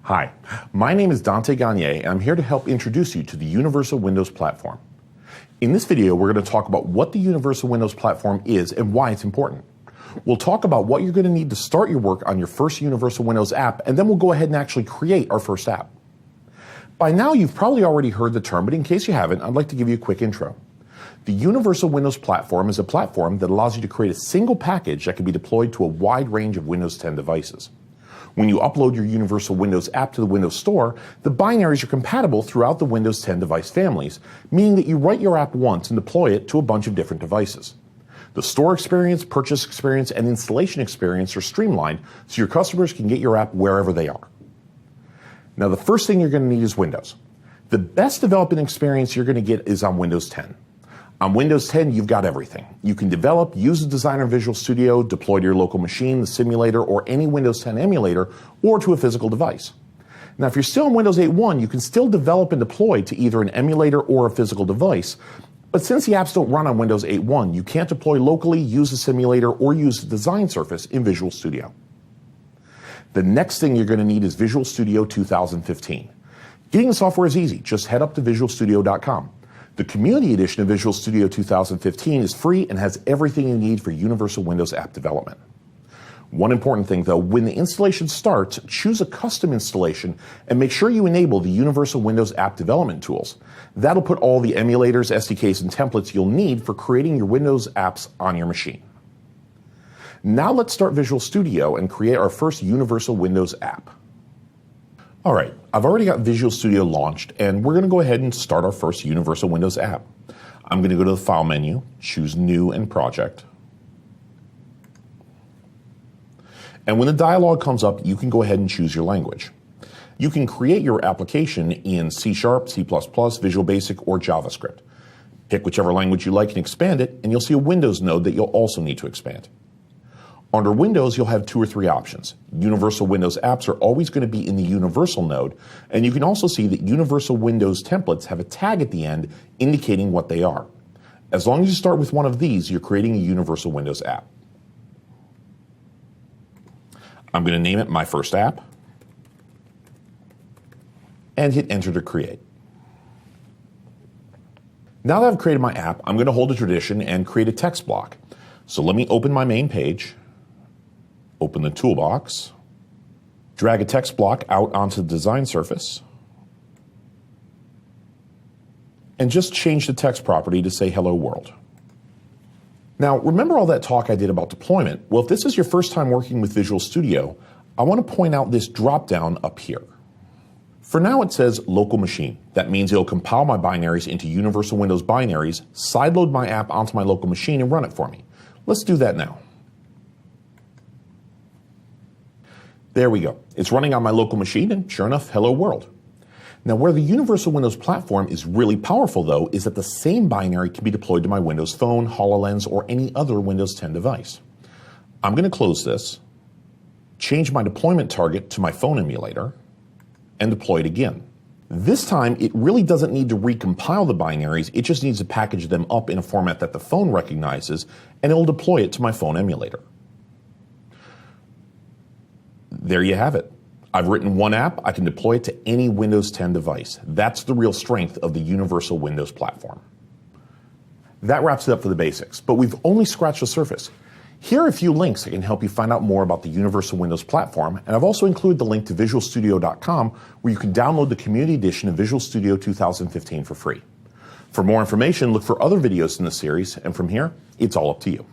Hi, my name is Dante Gagne, and I'm here to help introduce you to the Universal Windows Platform. In this video, we're going to talk about what the Universal Windows Platform is and why it's important. We'll talk about what you're going to need to start your work on your first Universal Windows app, and then we'll go ahead and actually create our first app. By now, you've probably already heard the term, but in case you haven't, I'd like to give you a quick intro. The Universal Windows Platform is a platform that allows you to create a single package that can be deployed to a wide range of Windows 10 devices. When you upload your Universal Windows app to the Windows Store, the binaries are compatible throughout the Windows 10 device families, meaning that you write your app once and deploy it to a bunch of different devices. The store experience, purchase experience, and installation experience are streamlined so your customers can get your app wherever they are. Now, the first thing you're going to need is Windows. The best development experience you're going to get is on Windows 10. On Windows 10, you've got everything. You can develop, use the Designer Visual Studio, deploy to your local machine, the simulator, or any Windows 10 emulator, or to a physical device. Now, if you're still on Windows 8.1, you can still develop and deploy to either an emulator or a physical device, but since the apps don't run on Windows 8.1, you can't deploy locally, use a simulator, or use the design surface in Visual Studio. The next thing you're going to need is Visual Studio 2015. Getting the software is easy. Just head up to visualstudio.com. The Community Edition of Visual Studio 2015 is free and has everything you need for Universal Windows app development. One important thing though, when the installation starts, choose a custom installation and make sure you enable the Universal Windows app development tools. That'll put all the emulators, SDKs, and templates you'll need for creating your Windows apps on your machine. Now let's start Visual Studio and create our first Universal Windows app. All right, I've already got Visual Studio launched, and we're going to go ahead and start our first Universal Windows app. I'm going to go to the File menu, choose New and Project. And when the dialog comes up, you can go ahead and choose your language. You can create your application in C#, C++, Visual Basic, or JavaScript. Pick whichever language you like and expand it, and you'll see a Windows node that you'll also need to expand. Under Windows, you'll have 2 or 3 options. Universal Windows apps are always going to be in the Universal node, and you can also see that Universal Windows templates have a tag at the end indicating what they are. As long as you start with one of these, you're creating a Universal Windows app. I'm going to name it My First App, and hit Enter to create. Now that I've created my app, I'm going to hold a tradition and create a text block. So let me open my main page. Open the toolbox, drag a text block out onto the design surface, and just change the text property to say Hello World. Now, remember all that talk I did about deployment? Well, if this is your first time working with Visual Studio, I want to point out this drop-down up here. For now, it says Local Machine. That means it'll compile my binaries into Universal Windows binaries, sideload my app onto my local machine, and run it for me. Let's do that now. There we go. It's running on my local machine, and sure enough, Hello World. Now, where the Universal Windows Platform is really powerful, though, is that the same binary can be deployed to my Windows Phone, HoloLens, or any other Windows 10 device. I'm going to close this, change my deployment target to my phone emulator, and deploy it again. This time, it really doesn't need to recompile the binaries, it just needs to package them up in a format that the phone recognizes, and it will deploy it to my phone emulator. There you have it. I've written one app, I can deploy it to any Windows 10 device. That's the real strength of the Universal Windows Platform. That wraps it up for the basics, but we've only scratched the surface. Here are a few links that can help you find out more about the Universal Windows Platform, and I've also included the link to visualstudio.com where you can download the Community Edition of Visual Studio 2015 for free. For more information, look for other videos in the series, and from here, it's all up to you.